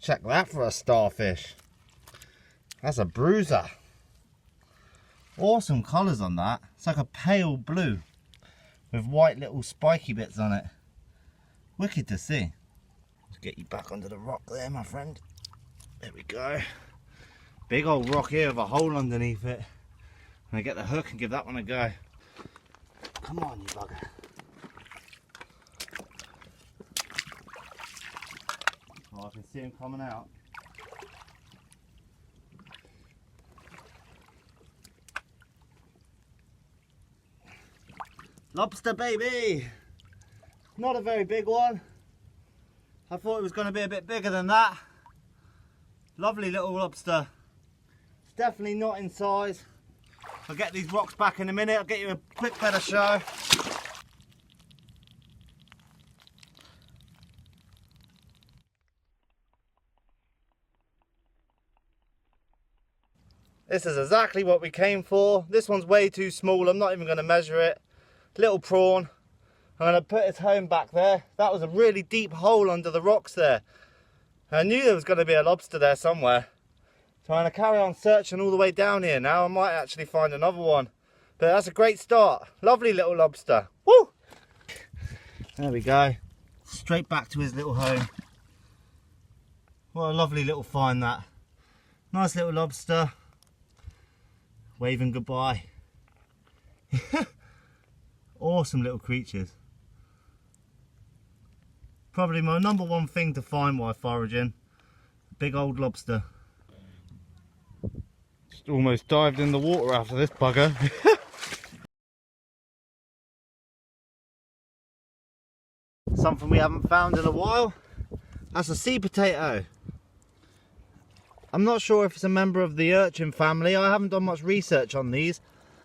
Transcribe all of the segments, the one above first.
Check that for a starfish. That's a bruiser. Awesome colours on that. It's like a pale blue with white little spiky bits on it. Wicked to see. Let's get you back under the rock there, my friend. There we go. Big old rock here with a hole underneath it. I'm gonna get the hook and give that one a go. Come on, you bugger. Oh, I can see him coming out. Lobster, baby! Not a very big one. I thought it was going to be a bit bigger than that. Lovely little lobster. It's definitely not in size. I'll get these rocks back in a minute. I'll get you a quick better show. This is exactly what we came for. This one's way too small. I'm not even going to measure it. Little prawn. I'm going to put his home back there. That was a really deep hole under the rocks there. I knew there was going to be a lobster there somewhere. So I'm going to carry on searching all the way down here now. I might actually find another one. But that's a great start. Lovely little lobster. Woo! There we go. Straight back to his little home. What a lovely little find that. Nice little lobster. Waving goodbye. Awesome little creatures. Probably my number one thing to find while foraging. Big old lobster. Just almost dived in the water after this bugger. Something we haven't found in a while. That's a sea potato. I'm not sure if it's a member of the urchin family. I haven't done much research on these.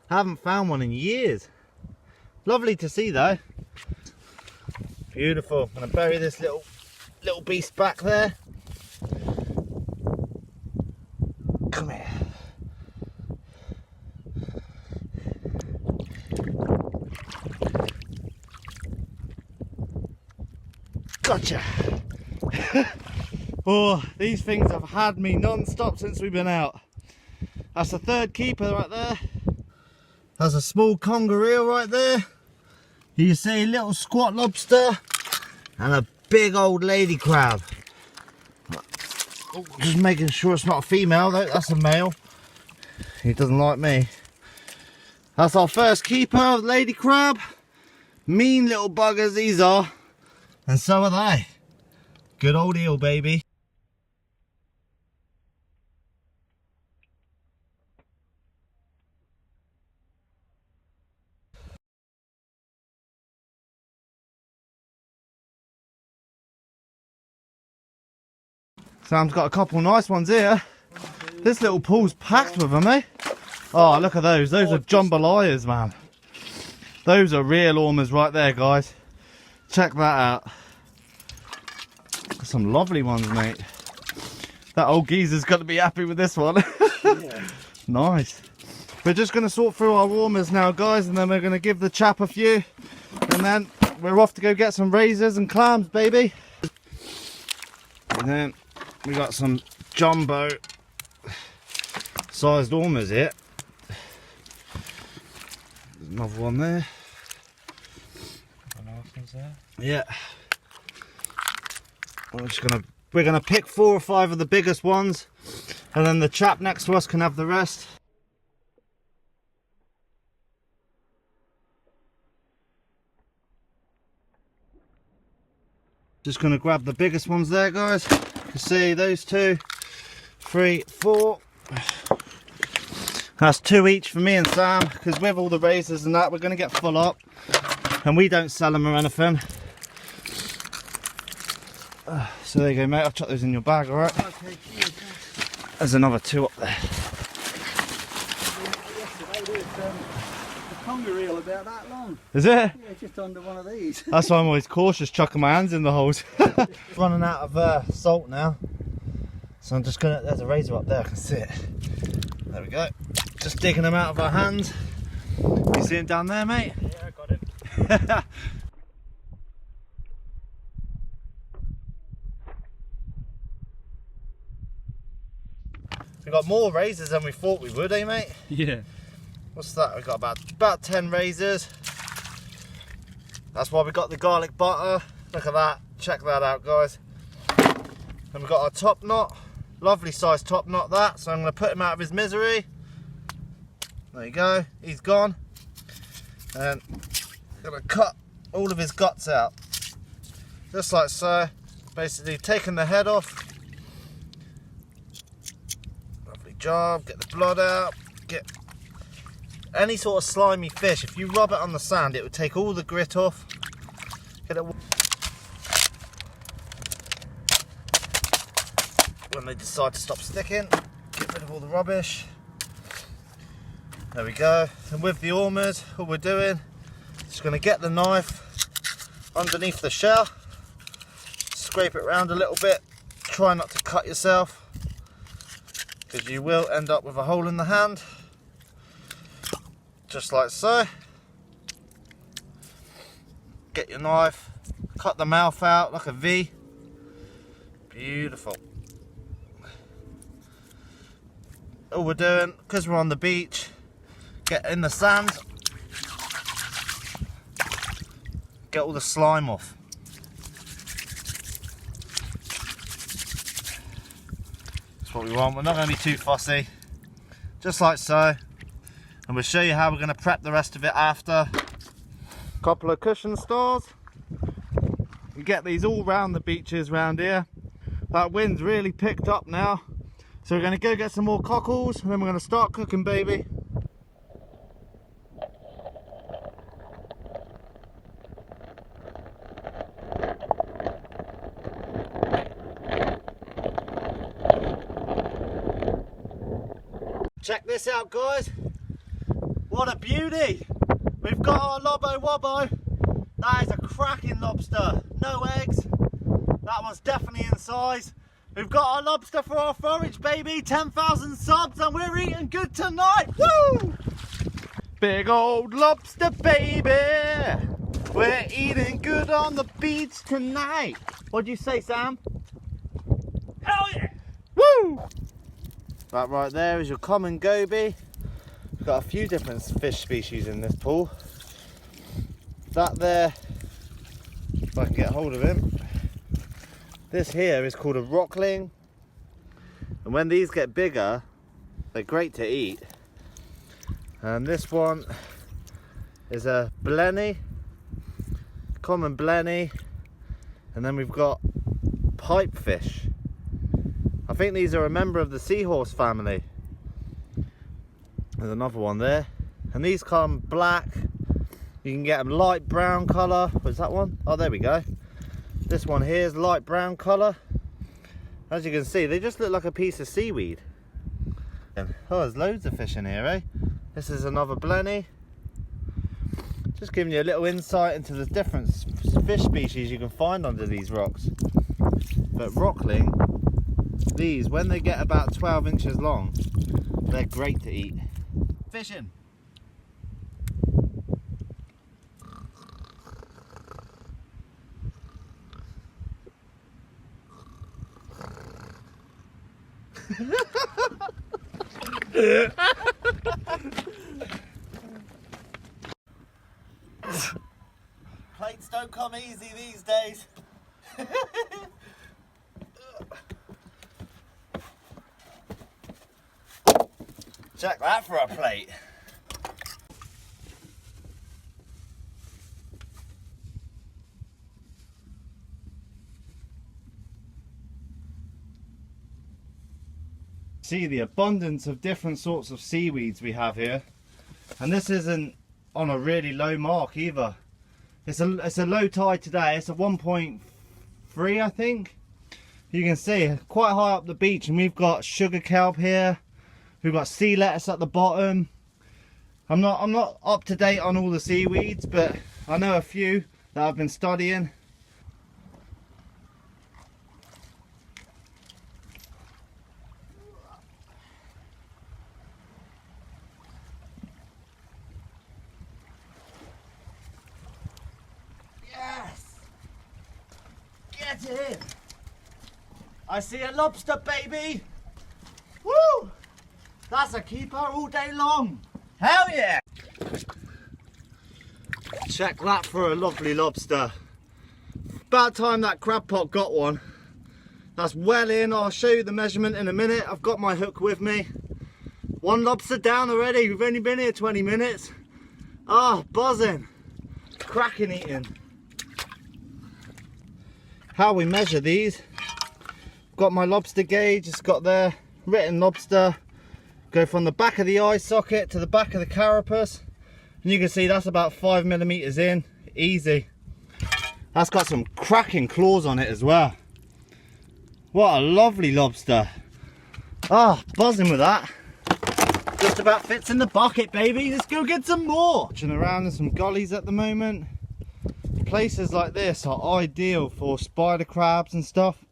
I haven't found one in years. Lovely to see though. Beautiful. I'm going to bury this little beast back there. Come here. Gotcha. Oh, these things have had me non-stop since we've been out. That's the third keeper right there. There's a small conger eel right there. You see a little squat lobster and a big old lady crab. Oh, just making sure it's not a female though, that's a male. He doesn't like me. That's our first keeper, lady crab. Mean little buggers these are. And so are they. Good old eel, baby. Sam's got a couple nice ones here. This little pool's packed with them, eh? Oh, look at those. Those are jambalayas, man. Those are real ormers right there, guys. Check that out. Some lovely ones, mate. That old geezer's got to be happy with this one. Yeah. Nice. We're just going to sort through our ormers now, guys, and then we're going to give the chap a few. And then we're off to go get some razors and clams, baby. And then we got some jumbo sized ormers here. There's another one there. Yeah. We're gonna pick 4 or 5 of the biggest ones, and then the chap next to us can have the rest. Just gonna grab the biggest ones there, guys. You can see those 2, 3, 4. That's 2 each for me and Sam, because with all the razors and that, we're gonna get full up, and we don't sell them or anything. So there you go, mate. I'll chuck those in your bag, alright? Okay, there's another 2 up there. The conger eel about that long. Is it? Yeah, just under one of these. That's why I'm always cautious chucking my hands in the holes. Running out of salt now. So I'm just gonna, there's a razor up there, I can see it. There we go. Just digging them out of our hands. You see him down there, mate? Yeah, I got him. We got more razors than we thought we would, eh mate? Yeah. What's that? We got about 10 razors. That's why we got the garlic butter. Look at that. Check that out, guys. And we've got our top knot. Lovely sized top knot that. So I'm going to put him out of his misery. There you go. He's gone. And I'm going to cut all of his guts out. Just like so. Basically taking the head off. Lovely job. Get the blood out. Get any sort of slimy fish. If you rub it on the sand, it would take all the grit off. Get it when they decide to stop sticking. Get rid of all the rubbish. There we go. And with the ormers, all we're doing is just going to get the knife underneath the shell, scrape it around a little bit. Try not to cut yourself, because you will end up with a hole in the hand. Just like so. Get your knife, cut the mouth out like a V. Beautiful. All we're doing, because we're on the beach, get in the sand, get all the slime off. That's what we want. We're not going to be too fussy. Just like so. And we'll show you how we're going to prep the rest of it after. Couple of cushion stars. We get these all round the beaches round here. That wind's really picked up now. So we're going to go get some more cockles and then we're going to start cooking, baby. Check this out, guys. What a beauty! We've got our Lobo Wobbo. That is a cracking lobster. No eggs. That one's definitely in size. We've got our lobster for our forage, baby. 10,000 subs and we're eating good tonight. Woo! Big old lobster, baby. We're eating good on the beach tonight. What'd you say, Sam? Hell yeah! Woo! That right there is your common goby. We've got a few different fish species in this pool. That there, if I can get hold of him. This here is called a rockling. And when these get bigger, they're great to eat. And this one is a blenny, common blenny. And then we've got pipefish. I think these are a member of the seahorse family. There's another one there. And these come black. You can get them light brown colour. What's that one? Oh, there we go. This one here is light brown colour. As you can see, they just look like a piece of seaweed. Oh, there's loads of fish in here, eh? This is another blenny. Just giving you a little insight into the different fish species you can find under these rocks. But rockling, these, when they get about 12 inches long, they're great to eat. Fishing. Plates don't come easy these days. Check that for a plate. See the abundance of different sorts of seaweeds we have here, and this isn't on a really low mark either. It's a low tide today. It's a 1.3, I think. You can see quite high up the beach, and we've got sugar kelp here. We've got sea lettuce at the bottom. I'm not up to date on all the seaweeds, but I know a few that I've been studying. Yes! Get in! I see a lobster, baby! Woo! That's a keeper all day long. Hell yeah! Check that for a lovely lobster. About time that crab pot got one. That's well in. I'll show you the measurement in a minute. I've got my hook with me. One lobster down already. We've only been here 20 minutes. Ah, buzzing. Cracking eating. How we measure these. Got my lobster gauge. It's got there written lobster. Go from the back of the eye socket to the back of the carapace. And you can see that's about 5mm in. Easy. That's got some cracking claws on it as well. What a lovely lobster. Ah, buzzing with that. Just about fits in the bucket, baby. Let's go get some more. Watching around in some gullies at the moment. Places like this are ideal for spider crabs and stuff.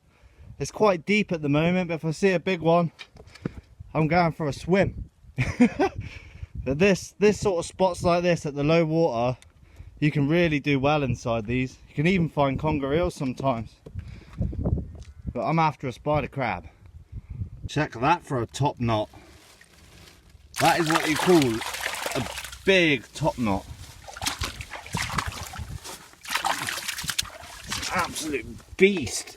It's quite deep at the moment, but if I see a big one, I'm going for a swim. But this sort of spots like this at the low water, you can really do well inside these. You can even find conger eels sometimes. But I'm after a spider crab. Check that for a top knot. That is what you call a big top knot. Absolute beast.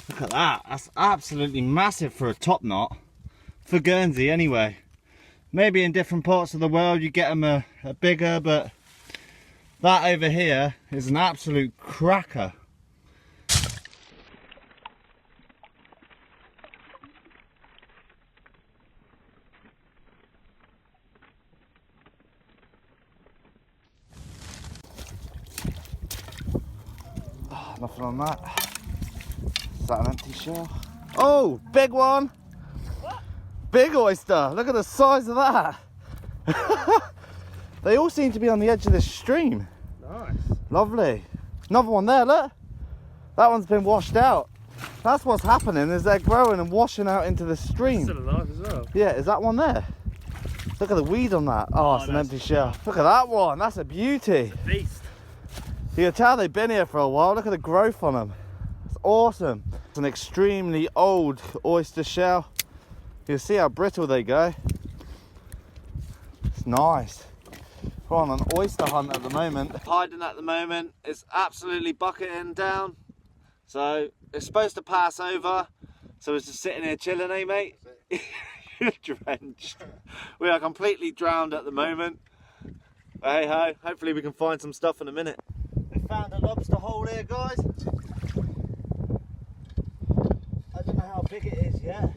Look at that. That's absolutely massive for a top knot. For Guernsey anyway. Maybe in different parts of the world you get them a bigger, but that over here is an absolute cracker. Oh, nothing on that. Is that an empty shell? Oh, big one! What? Big oyster! Look at the size of that! They all seem to be on the edge of this stream. Nice. Lovely. Another one there, look. That one's been washed out. That's what's happening, is they're growing and washing out into the stream. Still alive as well. Yeah, is that one there? Look at the weed on that. Oh, it's an empty shell. Look at that one. That's a beauty. It's a beast. You can tell they've been here for a while. Look at the growth on them. It's awesome. It's an extremely old oyster shell. You can see how brittle they go. It's nice. We're on an oyster hunt at the moment. Hiding at the moment. It's absolutely bucketing down. So it's supposed to pass over. So it's just sitting here chilling, eh, mate? You're drenched. We are completely drowned at the moment. But hey ho, hopefully we can find some stuff in a minute. We found a lobster hole here, guys. I don't know how big it is yet.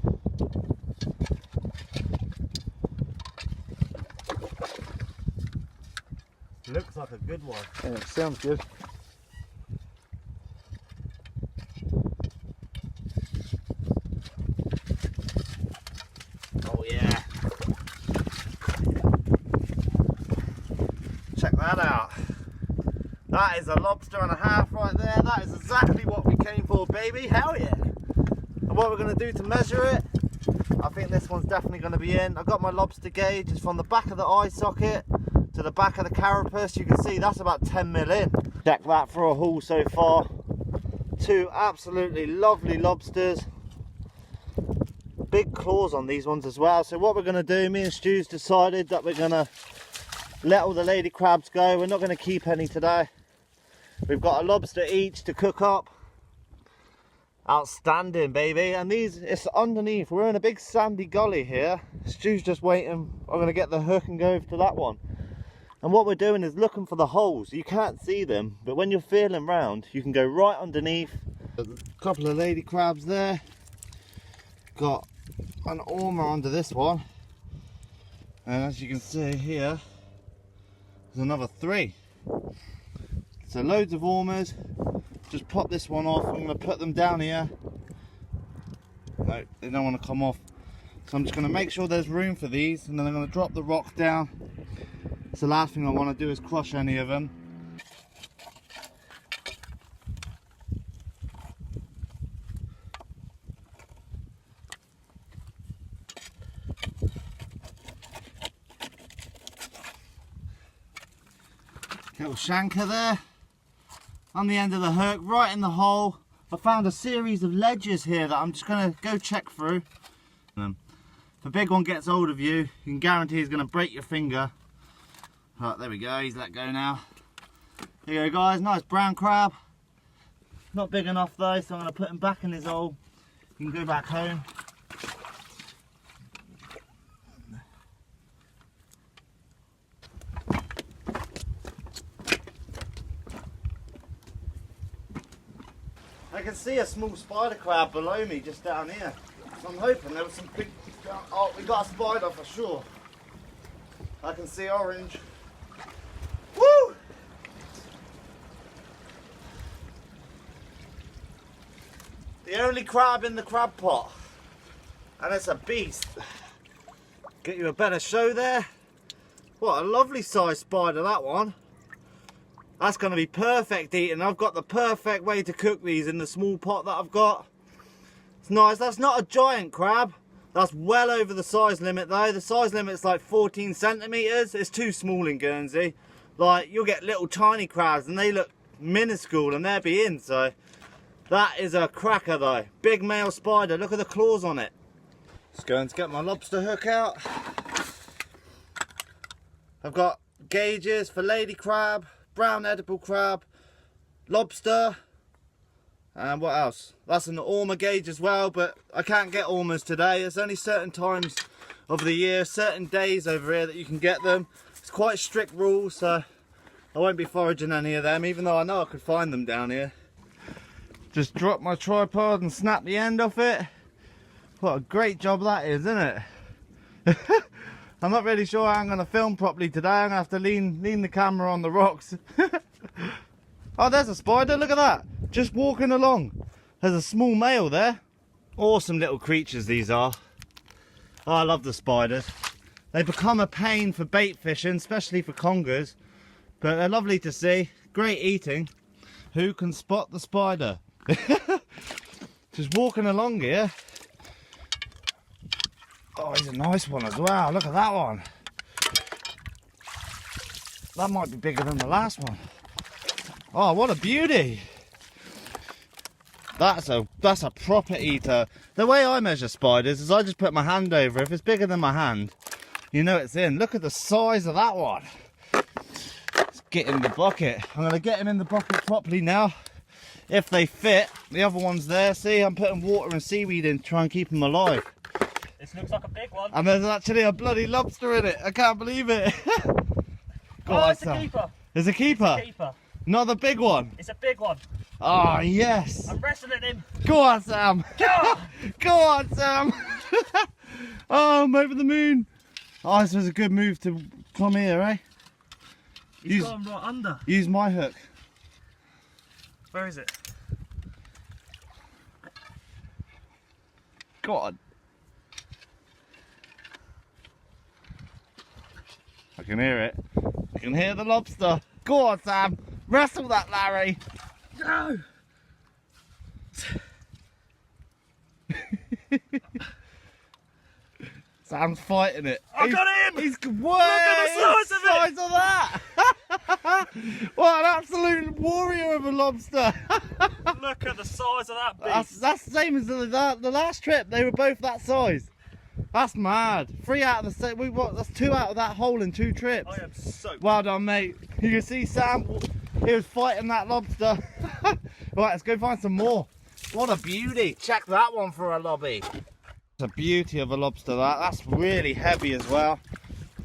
Looks like a good one. Yeah, it sounds good. Oh yeah. Check that out. That is a lobster and a half right there. That is exactly what we came for, baby. Hell yeah. And what we're going to do to measure it, I think this one's definitely going to be in. I've got my lobster gauge. It's from the back of the eye socket to the back of the carapace. You can see that's about 10mm in. Check that for a haul so far. Two absolutely lovely lobsters. Big claws on these ones as well. So what we're going to do, me and Stu's decided that we're going to let all the lady crabs go. We're not going to keep any today. We've got a lobster each to cook up. Outstanding, baby. And these, it's underneath. We're in a big sandy gully here. Stu's just waiting. I'm going to get the hook and go over to that one. And what we're doing is looking for the holes. You can't see them, but when you're feeling round, you can go right underneath. There's a couple of lady crabs there. Got an ormer under this one. And as you can see here, there's another 3. So loads of ormers. Just pop this one off. I'm going to put them down here. No, they don't want to come off. So I'm just going to make sure there's room for these, and then I'm going to drop the rock down. So the last thing I want to do is crush any of them. Little shanker there on the end of the hook, right in the hole. I found a series of ledges here that I'm just going to go check through If a big one gets hold of you, you can guarantee he's going to break your finger. Right, there we go, he's let go now. Here you go guys, nice brown crab. Not big enough though, so I'm going to put him back in his hole. You can go back home. I can see a small spider crab below me just down here. So I'm hoping there was some big... Oh, we got a spider for sure. I can see orange. Woo! The only crab in the crab pot. And it's a beast. Get you a better show there. What a lovely sized spider that one. That's going to be perfect eating. I've got the perfect way to cook these in the small pot that I've got. It's nice. That's not a giant crab. That's well over the size limit though. The size limit's like 14 centimetres. It's too small in Guernsey. Like, you'll get little tiny crabs and they look minuscule and they'll be in. So that is a cracker though. Big male spider. Look at the claws on it. Just going to get my lobster hook out. I've got gauges for lady crab, brown edible crab, lobster, and what else? That's an ormer gauge as well, but I can't get ormers today. There's only certain times of the year, certain days over here that you can get them. It's quite strict rules, so I won't be foraging any of them, even though I know I could find them down here. Just drop my tripod and snap the end off it. What a great job that is, isn't it? I'm not really sure how I'm going to film properly today. I'm going to have to lean the camera on the rocks. Oh, there's a spider. Look at that. Just walking along. There's a small male there. Awesome little creatures these are. Oh, I love the spiders. They become a pain for bait fishing, especially for congers. But they're lovely to see. Great eating. Who can spot the spider? Just walking along here. Oh, he's a nice one as well. Look at that one. That might be bigger than the last one. Oh, what a beauty. That's a proper eater. The way I measure spiders is I just put my hand over. If it's bigger than my hand, you know it's in. Look at the size of that one. Let's get in the bucket. I'm going to get him in the bucket properly now. If they fit. The other one's there. See, I'm putting water and seaweed in to try and keep them alive. This looks like a big one. And there's actually a bloody lobster in it. I can't believe it. Oh, it's a keeper. There's a keeper. It's a keeper. Not a big one. It's a big one. Oh, yes. I'm wrestling him. Go on, Sam. Go on, Sam. Oh, I'm over the moon. Oh, this was a good move to come here, eh? He's gone right under. Use my hook. Where is it? Go on. I can hear it. I can hear the lobster. Go on, Sam. Wrestle that, Larry. No. Sam's fighting it. I got him! He's way Look at the size of that! What an absolute warrior of a lobster! Look at the size of that beast. That's the same as the last trip. They were both that size. That's mad. 3 out of the that's 2 out of that hole in 2 trips. I am so... Well done, mate. You can see Sam, he was fighting that lobster. Right, let's go find some more. What a beauty. Check that one for a lobby. It's a beauty of a lobster, that's really heavy as well.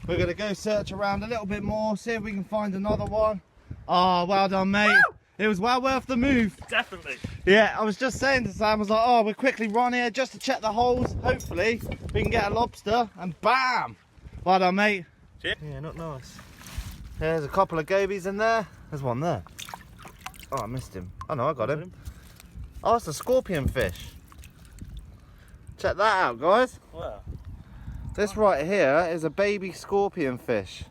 We're going to go search around a little bit more, see if we can find another one. Oh, well done, mate. Woo! It was well worth the move. Definitely. Yeah, I was just saying to Sam, I was like, oh, we'll quickly run here just to check the holes. Hopefully, we can get a lobster, and bam! Well done, mate. Yeah, not nice. There's a couple of gobies in there. There's one there. Oh, I missed him. Oh, no, I got him. Oh, it's a scorpion fish. Check that out, guys. Wow. This right here is a baby scorpion fish.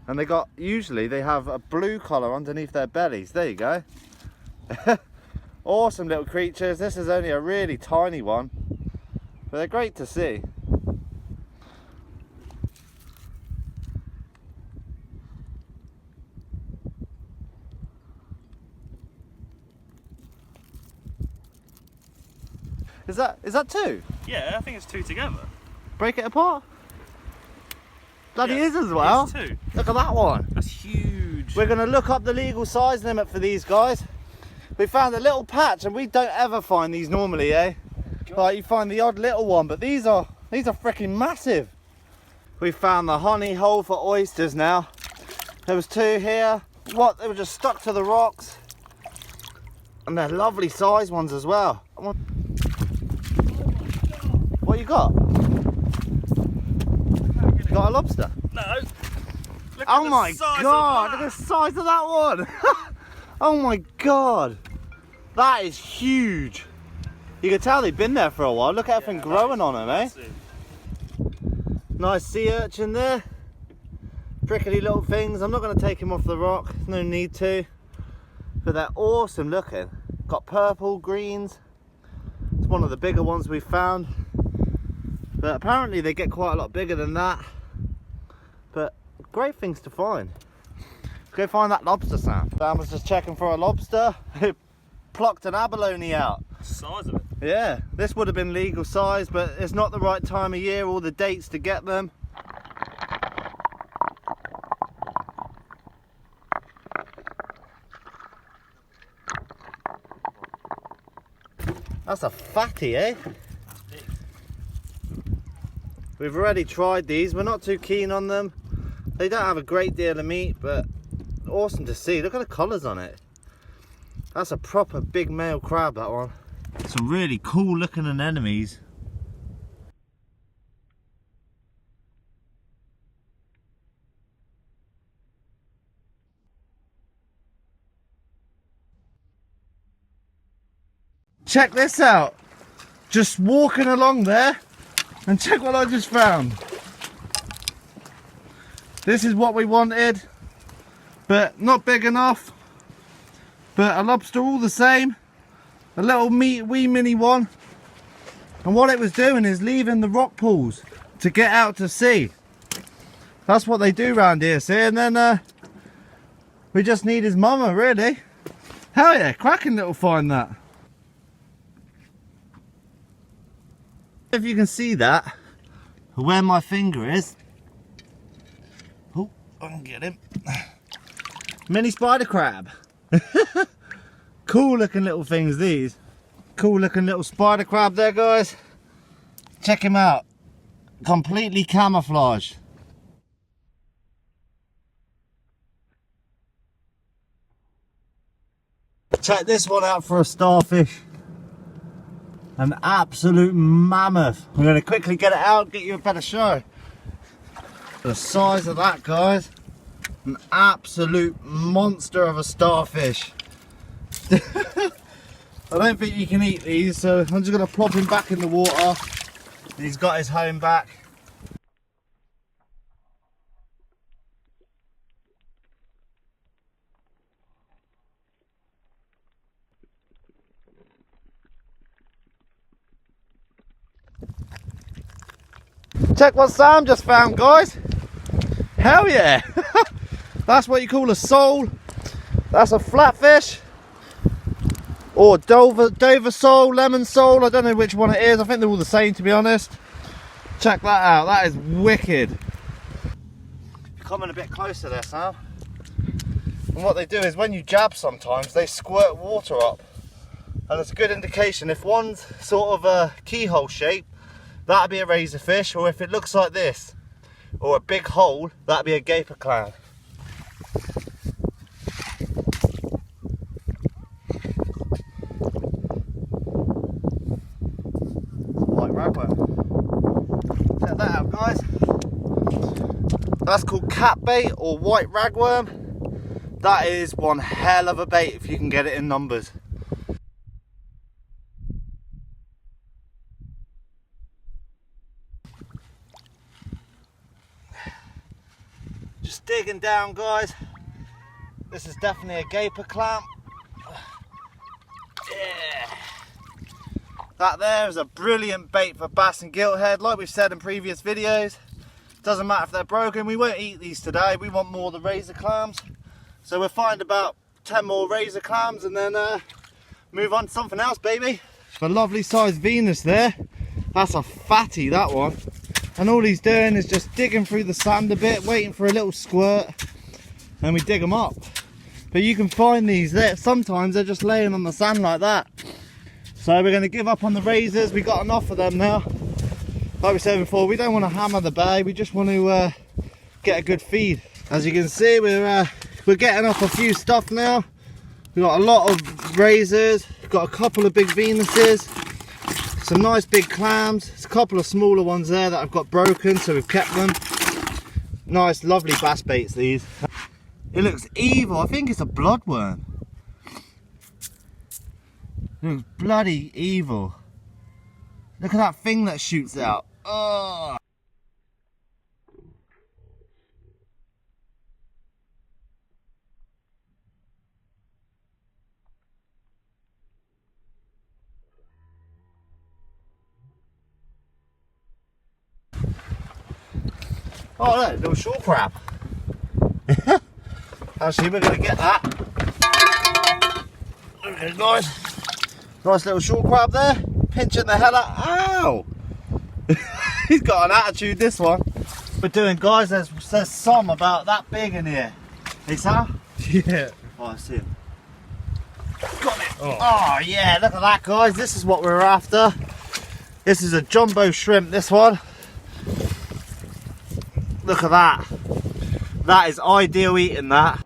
And usually they have a blue collar underneath their bellies. There you go. Awesome little creatures. This is only a really tiny one, but they're great to see. Is that two? Yeah, I think it's two together. Break it apart. Bloody Yeah, is as well. It's two. Look at that one. That's huge. We're going to look up the legal size limit for these guys. We found a little patch, and we don't ever find these normally, eh? Like, you find the odd little one, but these are freaking massive. We found the honey hole for oysters now. There was two here. What? They were just stuck to the rocks. And they're lovely size ones as well. What you got? You got a lobster? No. Look Oh at my the size god, of look that. at the size of that one. Oh my god. That is huge. You can tell they've been there for a while. Look at everything growing on them, eh? Nice sea urchin there. Prickly little things. I'm not going to take him off the rock. No need to. But they're awesome looking. Got purple, greens. It's one of the bigger ones we've found. But apparently they get quite a lot bigger than that. But great things to find. Let's go find that lobster, Sam. Sam was just checking for a lobster. He plucked an abalone out. Size of it. Yeah, this would have been legal size, but it's not the right time of year, all the dates to get them. That's a fatty, eh? We've already tried these. We're not too keen on them. They don't have a great deal of meat, but awesome to see. Look at the colours on it. That's a proper big male crab, that one. Some really cool looking anemones. Check this out. Just walking along there, and check what I just found. This is what we wanted, but not big enough. But a lobster all the same. A little wee mini one. And what it was doing is leaving the rock pools to get out to sea. That's what they do around here, see? And then we just need his mama, really. Hell yeah, cracking little find that. If you can see that, where my finger is. Oh, I can get him. Mini spider crab. Cool looking little things, these. Cool looking little spider crab there, guys. Check him out. Completely camouflaged. Check this one out for a starfish. An absolute mammoth. I'm going to quickly get it out, get you a better show. The size of that, guys. An absolute monster of a starfish. I don't think you can eat these, so I'm just going to plop him back in the water. He's got his home back. Check what Sam just found, guys. Hell yeah. That's what you call a sole. That's a flatfish. Or Dover sole, lemon sole. I don't know which one it is. I think they're all the same, to be honest. Check that out. That is wicked. Coming a bit closer there, Sam. And what they do is when you jab sometimes, they squirt water up. And it's a good indication. If one's sort of a keyhole shape, that'd be a razorfish, or if it looks like this, or a big hole, that'd be a gaper clown. White ragworm. Check that out, guys. That's called cat bait or white ragworm. That is one hell of a bait if you can get it in numbers. Just digging down, guys. This is definitely a gaper clamp. Yeah. That there is a brilliant bait for bass and gilthead, like we've said in previous videos. Doesn't matter if they're broken, we won't eat these today. We want more of the razor clams. So we'll find about 10 more razor clams and then move on to something else, baby. A lovely sized Venus there. That's a fatty, that one. And all he's doing is just digging through the sand a bit, waiting for a little squirt, and we dig them up. But you can find these there. Sometimes they're just laying on the sand like that. So we're going to give up on the razors. We got enough of them now. Like we said before, we don't want to hammer the bag. We just want to get a good feed. As you can see, we're getting up a few stuff now. We've got a lot of razors. We've got a couple of big Venuses. Some nice big clams. There's a couple of smaller ones there that I've got broken, so we've kept them. Nice, lovely bass baits, these. It looks evil. I think it's a bloodworm. It looks bloody evil. Look at that thing that shoots out. Oh. Oh look, little shore crab. Actually, we're going to get that. Okay guys, nice little shore crab there, pinching the hell out. Ow! He's got an attitude, this one. We're doing, guys, there's some about that big in here. Hey Sam? Yeah. Oh, I see him. Got it! Oh yeah, look at that guys, this is what we're after. This is a jumbo shrimp, this one. Look at that. That is ideal eating, that.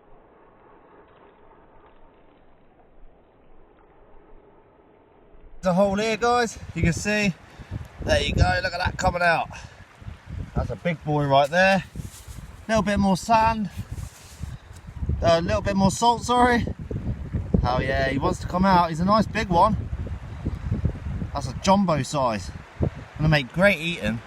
There's a hole here, guys. You can see. There you go. Look at that coming out. That's a big boy right there. A little bit more sand. A little bit more salt, sorry. Oh yeah, he wants to come out. He's a nice big one. That's a jumbo size. Gonna make great eating.